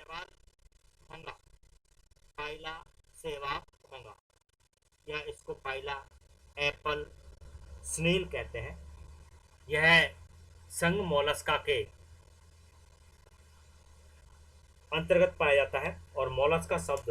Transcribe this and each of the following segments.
शैवाल घोंगा, पाइला सेवाब घोंगा, या इसको पाइला एप्पल स्नेल कहते हैं। यह संघ मोलस्का के अंतर्गत पाया जाता है और मोलस्का शब्द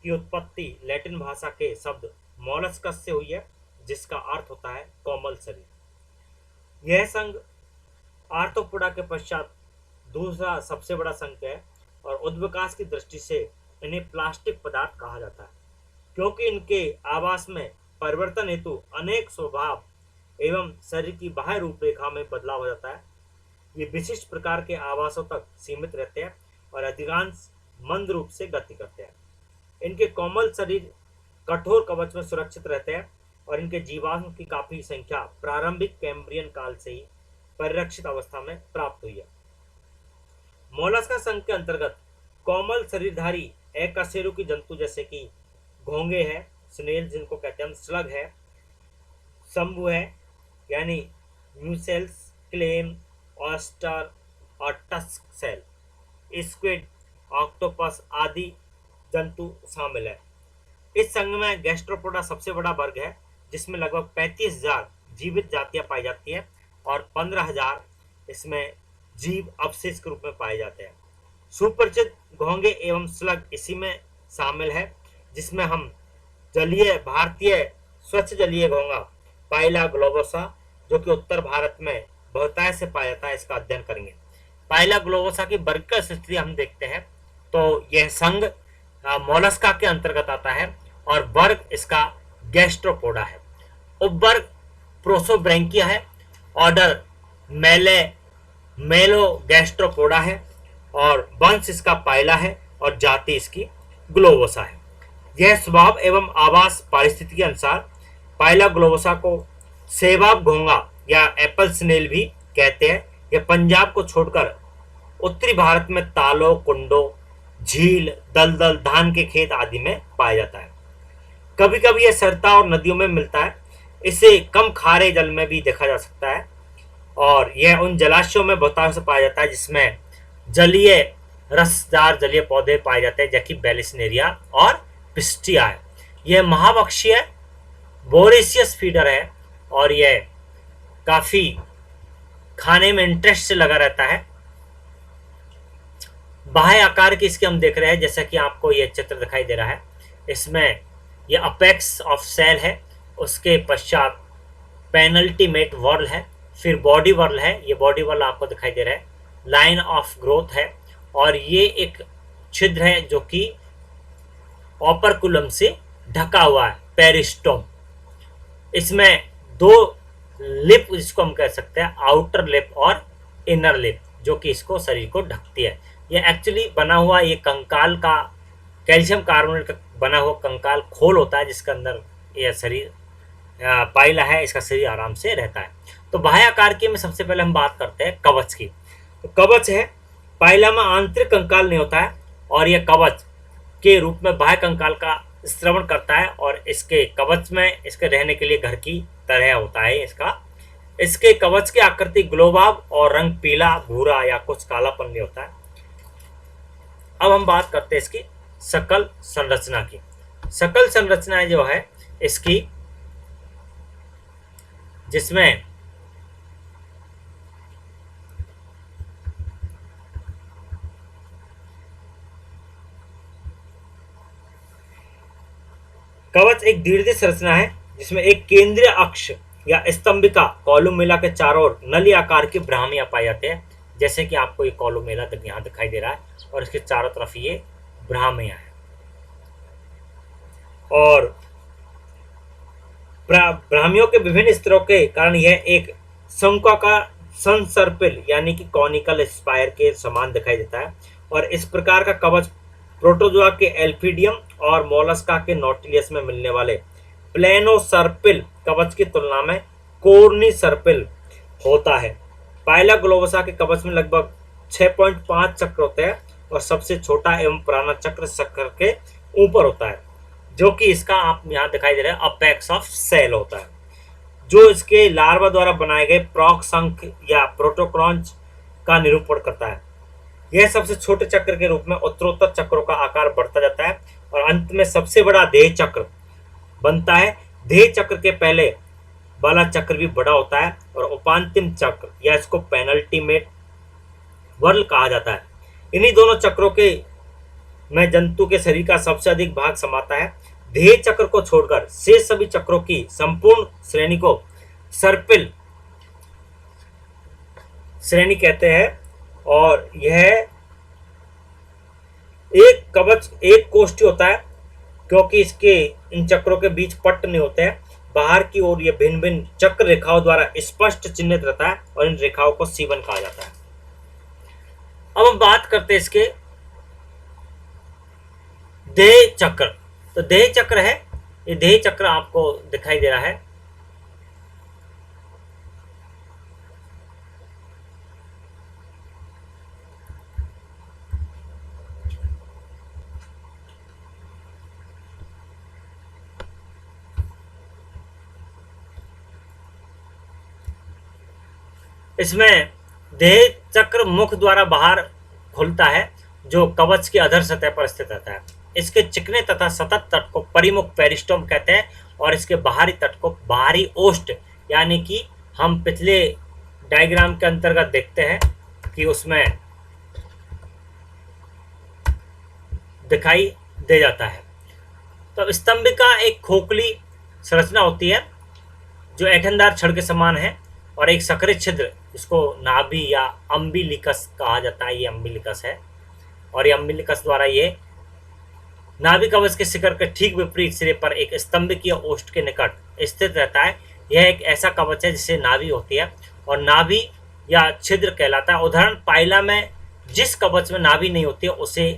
की उत्पत्ति लैटिन भाषा के शब्द मोलस्कस से हुई है, जिसका अर्थ होता है कोमल शरीर। यह संघ आर्थ्रोपोडा के पश्चात दूसरा सबसे बड़ा संघ है और उद्विकास की दृष्टि से इन्हें प्लास्टिक पदार्थ कहा जाता है, क्योंकि इनके आवास में परिवर्तन हेतु अनेक स्वभाव एवं शरीर की बाह्य रूपरेखा में बदलाव हो जाता है। ये विशिष्ट प्रकार के आवासों तक सीमित रहते हैं और अधिकांश मंद रूप से गति करते हैं। इनके कोमल शरीर कठोर कवच में सुरक्षित रहते हैं और इनके जीवाश्म की काफी संख्या प्रारंभिक कैम्ब्रियन काल से ही परिरक्षित अवस्था में प्राप्त हुई है। मोलस्का संघ के अंतर्गत कोमल शरीरधारी अकशेरुकी जंतु जैसे कि घोंगे हैं, स्नेल जिनको कहते हैं हम, स्लग है, शंभु है यानी म्यूसेल्स, क्लेम, ऑयस्टर और टस्क सेल, स्क्विड, ऑक्टोपस आदि जंतु शामिल है। इस संघ में गैस्ट्रोपोडा सबसे बड़ा वर्ग है, जिसमें लगभग 35,000 जीवित जातियां पाई जाती हैं और 15,000 इसमें जीव अवशेष के रूप में पाए जाते हैं। सुपरिचित घोंगे एवं स्लग इसी में शामिल है, जिसमें हम जलीय भारतीय स्वच्छ जलीय घोंगा पाइला ग्लोबोसा, जो कि उत्तर भारत में बहुतायत से पाया जाता है, इसका अध्ययन करेंगे। पाइला ग्लोबोसा की वर्गीकृत स्थिति हम देखते हैं तो यह संघ मोलस्का के अंतर्गत आता है और वर्ग इसका गैस्ट्रोपोडा है। उपवर्ग प्रोसोब्रैंकिया है, ऑर्डर मेलोगैस्ट्रोपोडा है और वंश इसका पाइला है और जाति इसकी ग्लोबोसा है। यह स्वभाव एवं आवास परिस्थिति के अनुसार पाइला ग्लोबोसा को सेवाब घोंगा या एप्पल स्नेल भी कहते हैं। यह पंजाब को छोड़कर उत्तरी भारत में तालों, कुंडों, झील, दलदल, धान के खेत आदि में पाया जाता है। कभी कभी यह सरता और नदियों में मिलता है। इसे कम खारे जल में भी देखा जा सकता है और यह उन जलाशयों में बहुतायत से पाया जाता है जिसमें जलीय रसदार जलीय पौधे पाए जाते हैं, जैसे बेलिसनेरिया और पिस्टिया है। यह महाभक्षीय बोरेसियस फीडर है और यह काफी खाने में इंटरेस्ट से लगा रहता है। बाह्य आकार की इसके हम देख रहे हैं, जैसा कि आपको यह चित्र दिखाई दे रहा है। इसमें यह अपेक्स ऑफ सेल है, उसके पश्चात पेनल्टीमेट वर्ल है, फिर बॉडी वर्ल है, ये बॉडी वर्ल आपको दिखाई दे रहा है, लाइन ऑफ ग्रोथ है और ये एक छिद्र है जो कि ऑपरकुलम से ढका हुआ है, पेरिस्टोम। इसमें दो लिप जिसको हम कह सकते हैं, आउटर लिप और इनर लिप, जो कि इसको शरीर को ढकती है। ये एक्चुअली बना हुआ ये कंकाल का कैल्शियम कार्बोनेट का बना हुआ कंकाल खोल होता है, जिसके अंदर यह शरीर पाइला है, इसका शरीर आराम से रहता है। तो बाह्य आकार की में सबसे पहले हम बात करते हैं कवच की। तो कवच है, पाइला में आंतरिक कंकाल नहीं होता है और यह कवच के रूप में बाह्य कंकाल का श्रवण करता है और इसके कवच में इसके रहने के लिए घर की तरह होता है इसके कवच की आकृति ग्लोबाब और रंग पीला, भूरा या कुछ कालापन में होता है। अब हम बात करते हैं इसकी सकल संरचना की। सकल संरचना जो है इसकी, जिसमें कवच एक दीर्घ संरचना है जिसमें एक केंद्रीय अक्ष या स्तंभिका कॉलुमेला के चारों ओर नली आकार की ब्राह्मियां पाए जाते हैं, जैसे कि आपको ये कॉलुमेला यहाँ दिखाई दे रहा है और इसके चारों तरफ ये ब्राह्मियां हैं। और ब्राह्मियों के विभिन्न स्तरों के कारण यह एक शंक्वाकार संसर्पिल यानी कि कॉनिकल स्पायर के समान दिखाई देता है और इस प्रकार का कवच प्रोटोजोआ के एल्फिडियम और मोलस्का के नोटिलियस में मिलने वाले प्लेनोसर्पिल कवच की तुलना में कोर्निसर्पिल होता है। पाइला ग्लोबोसा के कवच में लगभग 6.5 चक्र होते हैं और सबसे छोटा एवं पुराना चक्र के ऊपर होता है, जो कि इसका आप यहाँ दिखाई दे रहे हैं अपेक्स ऑफ सेल होता है, जो इसके लार्वा द्वारा बनाए गए प्रॉक्संक या प्रोटोक्रॉन्च का निरूपण करता है। यह सबसे छोटे चक्र के रूप में उत्तरोत्तर चक्रों का आकार बढ़ता जाता है और अंत में सबसे बड़ा देह चक्र बनता है। देह चक्र के पहले वाला चक्र भी बड़ा होता है और उपांतिम चक्र या इसको पेनल्टीमेट वर्ल कहा जाता है। इन्हीं दोनों चक्रों के में जंतु के शरीर का सबसे अधिक भाग समाता है। देह चक्र को छोड़कर शेष सभी चक्रों की संपूर्ण श्रेणी को सर्पिल श्रेणी कहते हैं और यह एक कवच एक कोष्ठी होता है क्योंकि इसके इन चक्रों के बीच पट्ट नहीं होते हैं। बाहर की ओर ये भिन्न भिन्न चक्र रेखाओं द्वारा स्पष्ट चिन्हित रहता है और इन रेखाओं को सीवन कहा जाता है। अब हम बात करते हैं इसके देह चक्र। तो देह चक्र है, ये देह चक्र आपको दिखाई दे रहा है। इसमें देह चक्र मुख द्वारा बाहर खुलता है जो कवच की अधर सतह पर स्थित रहता है। इसके चिकने तथा सतत तट को परिमुख पेरिस्टोम कहते हैं और इसके बाहरी तट को बाहरी ओष्ठ, यानी कि हम पिछले डायग्राम के अंतर्गत देखते हैं कि उसमें दिखाई दे जाता है। तो स्तंभिका एक खोखली संरचना होती है जो ऐठनदार छड़ के समान है और एक सक्रिय छिद्र जिसको नाभि या अम्बिलिकस कहा जाता है, ये अम्बिलिकस है और ये अम्बिलिकस द्वारा ये नाभि कवच के शिखर के ठीक विपरीत सिरे पर एक स्तंभिकीय ओष्ठ के निकट स्थित रहता है। यह एक ऐसा कवच है जिसे नाभि होती है और नाभि या छिद्र कहलाता है। उदाहरण पाइला में जिस कवच में नाभि नहीं होती है उसे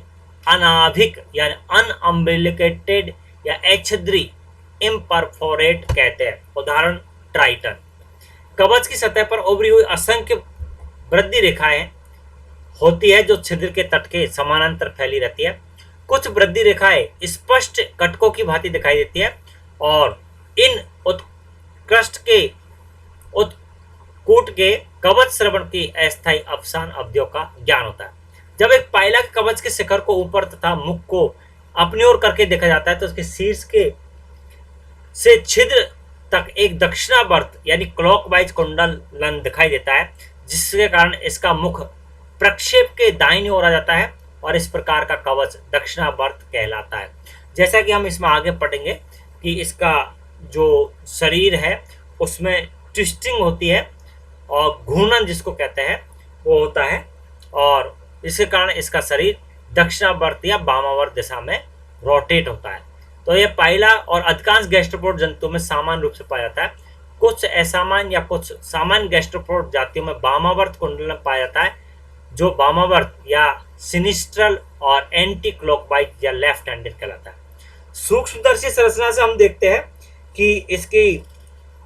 अनाभिक यानी अनअम्बिलिकेटेड या अछिद्री इम्परफोरेट कहते हैं। उदाहरण ट्राइटन। कवच की सतह पर उभरी हुई असंख्य वृद्धि रेखाएं होती है जो छिद्र के तट के समानांतर फैली रहती है। कुछ वृद्धि रेखाएं स्पष्ट कटकों की भांति दिखाई देती है और इन उत्कृष्ट के उत्कूट के कवच श्रवण की अस्थायी अवसान अवधियों का ज्ञान होता है। जब एक पाइला के कवच के शिखर को ऊपर तथा मुख को अपनी ओर करके देखा जाता है तो उसके शीर्ष के से छिद्र तक एक दक्षिणावर्त यानी क्लॉकवाइज कुंडलन दिखाई देता है, जिसके कारण इसका मुख प्रक्षेप के दाहिनी ओर आ जाता है और इस प्रकार का कवच दक्षिणावर्त कहलाता है। जैसा कि हम इसमें आगे पढ़ेंगे कि इसका जो शरीर है उसमें ट्विस्टिंग होती है और घूर्णन जिसको कहते हैं वो होता है और इसके कारण इसका शरीर दक्षिणावर्त या वामावर्त दिशा में रोटेट होता है। तो यह पाइला और अधिकांश गैस्ट्रोपोड जंतुओं में सामान्य रूप से पाया जाता है। कुछ असामान्य या कुछ सामान्य गैस्ट्रोपोड जातियों में वामावर्त कुंडलन पाया जाता है जो वामावर्त या सिनिस्ट्रल और एंटी क्लॉकवाइज या लेफ्ट हैंडेड कहलाता है। सूक्ष्मदर्शी संरचना से हम देखते हैं कि इसकी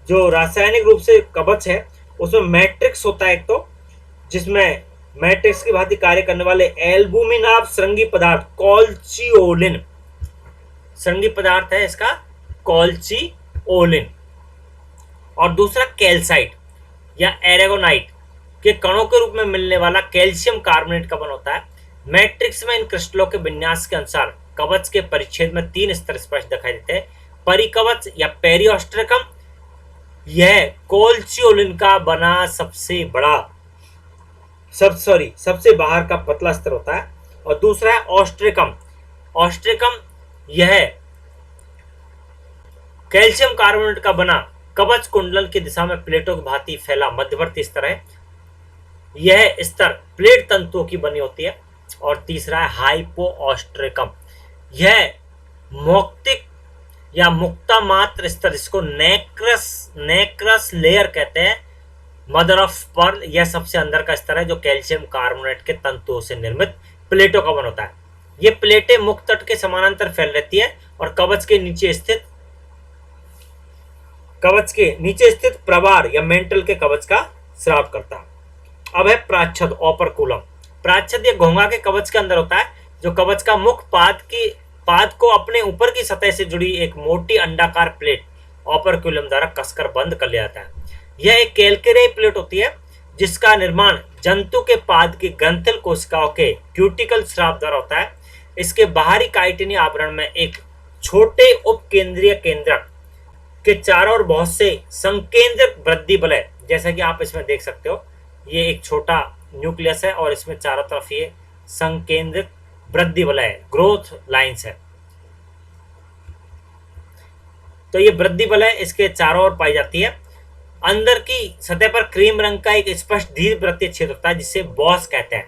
जो रासायनिक रूप से कवच है उसमें मैट्रिक्स होता है एक तो, जिसमें मैट्रिक्स की भांति कार्य करने वाले एल्बुमिनाब श्रृंगी पदार्थ कॉल्चियोलिन श्रृंगी पदार्थ है इसका कॉल्चियोलिन, और दूसरा कैल्साइट या एरेगोनाइट के कणों के रूप में मिलने वाला कैल्शियम कार्बोनेट का बन होता है। मैट्रिक्स में इन क्रिस्टलों के विन्यास के अनुसार कवच के परिच्छेद में 3 स्तर स्पष्ट दिखाई देते हैं। परिकवच या पेरियोस्ट्रिकम, यह कॉल्चियोलिन का बना सबसे बाहर का पतला स्तर होता है, और दूसरा है ऑस्ट्रिकम। ऑस्ट्रिकम यह कैल्शियम कार्बोनेट का बना कवच कुंडल की दिशा में प्लेटों की भांति फैला मध्यवर्ती स्तर है। यह स्तर प्लेट तंतुओं की बनी होती है। और तीसरा है हाइपोऑस्ट्रिकम, यह मौक्तिक या मुक्ता मात्र स्तर जिसको नेक्रस लेयर कहते हैं, मदर ऑफ पर्ल, यह सबसे अंदर का स्तर है जो कैल्शियम कार्बोनेट के तंतुओं से निर्मित प्लेटों का बन होता है। ये प्लेटें मुख तट के समानांतर फैल रहती है और कवच के नीचे स्थित प्रवार या मेंटल के कवच का स्राव करता है। अब है प्राच्छद ओपरकुलम। प्राच्छद या घोंघा के कवच के अंदर होता है जो कवच का मुख पाद को अपने ऊपर की सतह से जुड़ी एक मोटी अंडाकार प्लेट ओपरकुलम द्वारा कसकर बंद कर लिया जाता है। यह एक कैल्केरियाई प्लेट होती है जिसका निर्माण जंतु के पाद की ग्रंथिल कोशिकाओं के क्यूटिकल स्राव द्वारा होता है। इसके बाहरी काइटिनी आवरण में एक छोटे उपकेंद्रीय केंद्रक के चारों ओर बहुत से संकेंद्रक वृद्धि वलय, जैसा कि आप इसमें देख सकते हो, ये एक छोटा न्यूक्लियस है और इसमें चारों तरफ ये संकेंद्रक वृद्धि वलय ग्रोथ लाइंस है। तो ये वृद्धि वलय इसके चारों ओर पाई जाती है। अंदर की सतह पर क्रीम रंग का एक स्पष्ट दीर्घवृत्तीय छेद होता है जिसे बॉस कहते हैं।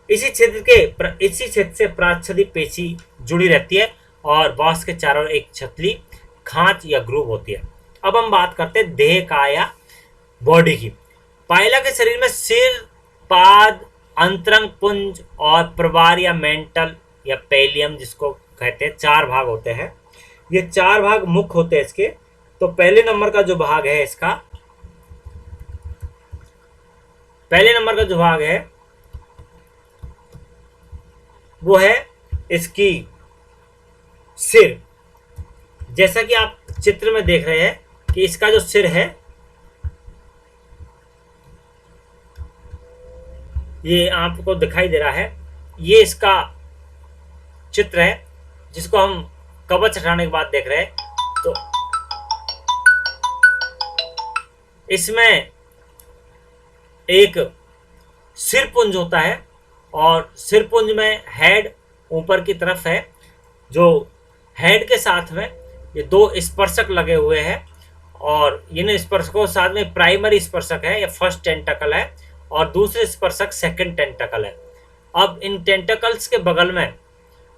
इसी क्षेत्र से प्राच्छदी पेशी जुड़ी रहती है और बॉस के चारों ओर एक छतली खांच या ग्रूव होती है। अब हम बात करते हैं देह का या बॉडी की। पाइला के शरीर में सिर, पाद, अंतरंग पुंज और प्रवार या मेंटल या पेलियम जिसको कहते हैं 4 भाग होते हैं। ये 4 भाग मुख्य होते हैं इसके। तो पहले नंबर का जो भाग है इसका, पहले नंबर का जो भाग है वो है इसकी सिर। जैसा कि आप चित्र में देख रहे हैं कि इसका जो सिर है ये आपको दिखाई दे रहा है, ये इसका चित्र है जिसको हम कवच हटाने के बाद देख रहे हैं। तो इसमें एक सिरपुंज होता है और सिरपुंज में हेड ऊपर की तरफ है, जो हेड के साथ में ये 2 स्पर्शक लगे हुए हैं और इन स्पर्शकों के साथ में प्राइमरी स्पर्शक है या फर्स्ट टेंटकल है और दूसरे स्पर्शक सेकंड टेंटकल है। अब इन टेंटकल्स के बगल में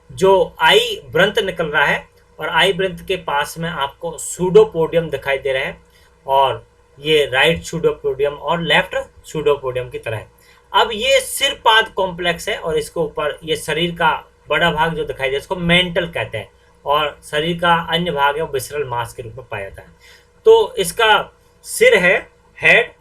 जो आई वृंत निकल रहा है और आई वृंत के पास में आपको सूडोपोडियम दिखाई दे रहा है और ये राइट सूडोपोडियम और लेफ्ट सूडोपोडियम की तरह है। अब ये सिर पाद कॉम्प्लेक्स है और इसके ऊपर ये शरीर का बड़ा भाग जो दिखाई दे रहा है इसको मेंटल कहते हैं और शरीर का अन्य भाग है वो विसरल मांस के रूप में पाया जाता है। तो इसका सिर है हेड,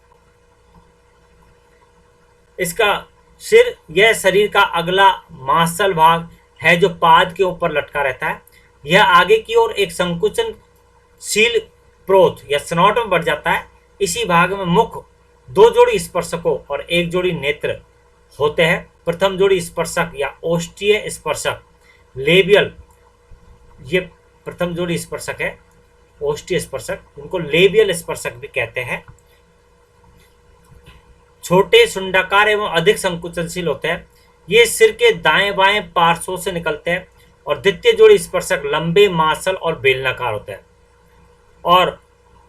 इसका सिर यह शरीर का अगला मांसल भाग है जो पाद के ऊपर लटका रहता है। यह आगे की ओर एक संकुचनशील प्रोथ या स्नॉट में बढ़ जाता है। इसी भाग में मुख्य 2 जोड़ी स्पर्शकों और 1 जोड़ी नेत्र होते हैं। प्रथम जोड़ी स्पर्शक या ओष्ठीय स्पर्शक लेबियल, ये प्रथम जोड़ी स्पर्शक है ओष्ठीय स्पर्शक, इनको लेबियल स्पर्शक भी कहते हैं। छोटे सुंडाकार एवं अधिक संकुचनशील होते हैं। ये सिर के दाएं बाएं पार्श्वों से निकलते हैं और द्वितीय जोड़ी स्पर्शक लंबे, मांसल और बेलनाकार होते हैं और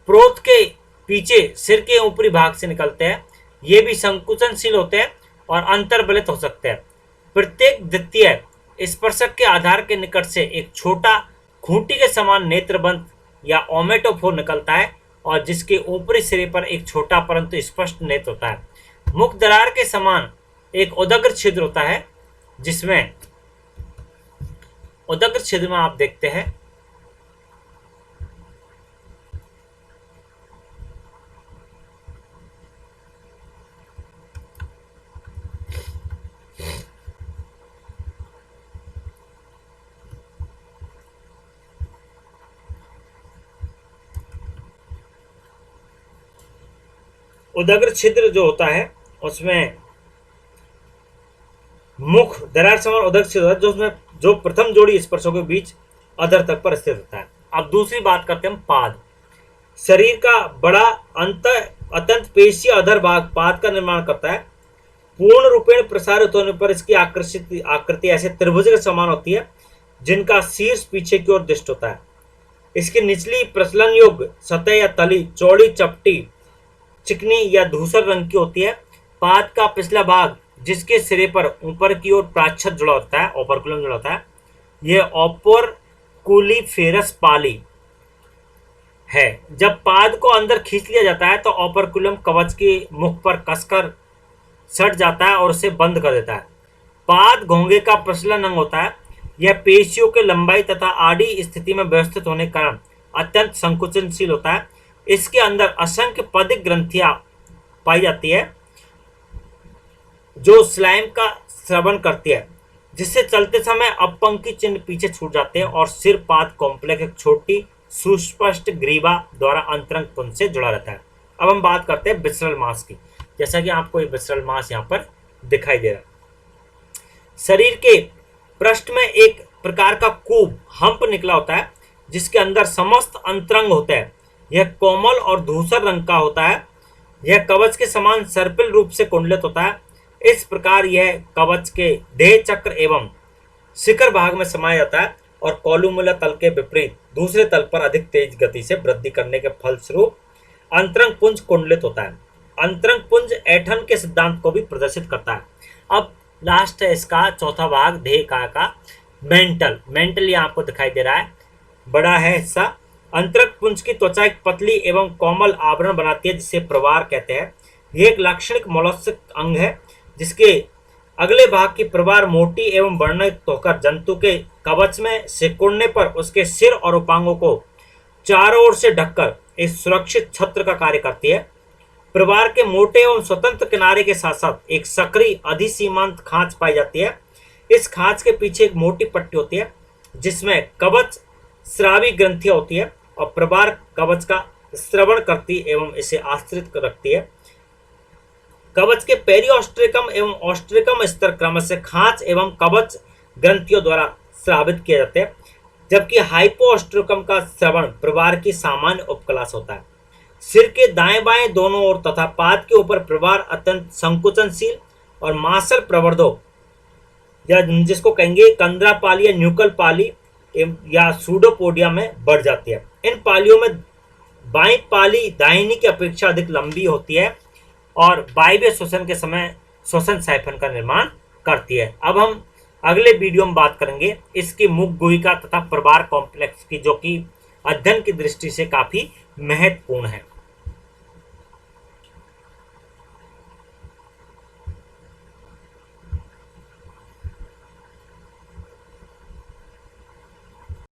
प्रोथ के पीछे सिर के ऊपरी भाग से निकलते हैं। ये भी संकुचनशील होते हैं और अंतर्बलित हो सकते हैं। प्रत्येक द्वितीय स्पर्शक के आधार के निकट से एक छोटा खूंटी के समान नेत्रबंध या ओमेटोफोर निकलता है और जिसके ऊपरी सिरे पर एक छोटा परंतु स्पष्ट नेत्र होता है। मुख दरार के समान एक उदग्र छिद्र होता है जिसमें उदग्र छिद्र में आप देखते हैं उदग्र छिद्र जो होता है उसमें मुख दरार समान उदग्र छिद्र जो उसमें जो प्रथम जोड़ी स्पर्शों के बीच अधर तक पर स्थित होता है। अब दूसरी बात करते हैं हम पाद। शरीर का बड़ा अत्यंत पेशीय अधर भाग पाद का निर्माण करता है। पूर्ण रूपेण प्रसारित होने पर इसकी आकृति ऐसे त्रिभुज के समान होती है जिनका शीर्ष पीछे की ओर दृष्ट होता है। इसकी निचली प्रचलन योग्य सतह या तली चौड़ी, चपटी, चिकनी या धूसर रंग की होती है। पाद का पिछला भाग जिसके सिरे पर ऊपर की ओर प्राच्छद जुड़ा होता है, ओपर्कुलम जुड़ा होता है, यह ओपर्कुलिफेरस पाली है। जब पाद को अंदर खींच लिया जाता है तो ओपर्कुलम कवच के मुख पर कसकर सट जाता है और उसे बंद कर देता है। पाद घोंगे का प्रचलन अंग होता है। यह पेशियों के लंबाई तथा आड़ी स्थिति में व्यवस्थित होने के कारण अत्यंत संकुचनशील होता है। इसके अंदर असंख्य पदिक ग्रंथियां पाई जाती है जो स्लाइम का श्रवण करती है, जिससे चलते समय अपंक्ति चिन्ह पीछे छूट जाते हैं और सिर पाद कॉम्प्लेक्स एक छोटी सुस्पष्ट ग्रीवा द्वारा अंतरंग पुंज से जुड़ा रहता है। अब हम बात करते हैं विसरल मांस की। जैसा कि आपको ये विसरल मास यहाँ पर दिखाई दे रहा है। शरीर के पृष्ठ में एक प्रकार का कूब हम्प निकला होता है जिसके अंदर समस्त अंतरंग होते हैं। यह कोमल और धूसर रंग का होता है। यह कवच के समान सर्पिल रूप से कुंडलित होता है। इस प्रकार यह कवच के देह चक्र एवं शिखर भाग में समाया जाता है और कोलुमुला तल के विपरीत दूसरे तल पर अधिक तेज गति से वृद्धि करने के फलस्वरूप अंतरंग पुंज कुंडलित होता है। अंतरंग पुंज ऐठन के सिद्धांत को भी प्रदर्शित करता है। अब लास्ट है इसका चौथा भाग, देह का मेंटल यहाँ आपको दिखाई दे रहा है, बड़ा है हिस्सा। अंतरंग पुंज की त्वचा एक पतली एवं कोमल आवरण बनाती है जिसे प्रवार कहते हैं। यह एक लाक्षणिक मोलस्क अंग है जिसके अगले भाग की प्रवार मोटी एवं वर्णित होकर जंतु के कवच में सिकुड़ने पर उसके सिर और उपांगों को चारों ओर से ढककर एक सुरक्षित छत्र का कार्य करती है। प्रवार के मोटे एवं स्वतंत्र किनारे के साथ साथ एक सक्रिय अधिसीमांत खांच पाई जाती है। इस खांच के पीछे एक मोटी पट्टी होती है जिसमें कवच स्रावी ग्रंथियां होती है और प्रवार कवच का श्रवण करती एवं इसे आश्रित रखती है। कवच के पेरियोस्ट्रिकम एवं ऑस्ट्रिकम स्तर क्रमशः खांच एवं कवच ग्रंथियों द्वारा स्रावित किए जाते हैं, जबकि हाइपोस्ट्रिकम का श्रवण प्रवार की सामान्य उपकला से होता है। सिर के दाएं बाएं दोनों ओर तथा पाद के ऊपर प्रवार अत्यंत संकुचनशील और मांसल प्रवर्धो या जिसको कहेंगे कंदरा पाली या न्यूकल पाली या सूडोपोडिया में बढ़ जाती है। इन पालियों में बाईं पाली दाहिनी की अपेक्षा अधिक लंबी होती है और वायव्य श्वसन के समय श्वसन साइफन का निर्माण करती है। अब हम अगले वीडियो में बात करेंगे इसकी मुख गुहिका तथा प्रवार कॉम्प्लेक्स की, जो कि अध्ययन की दृष्टि से काफी महत्वपूर्ण है।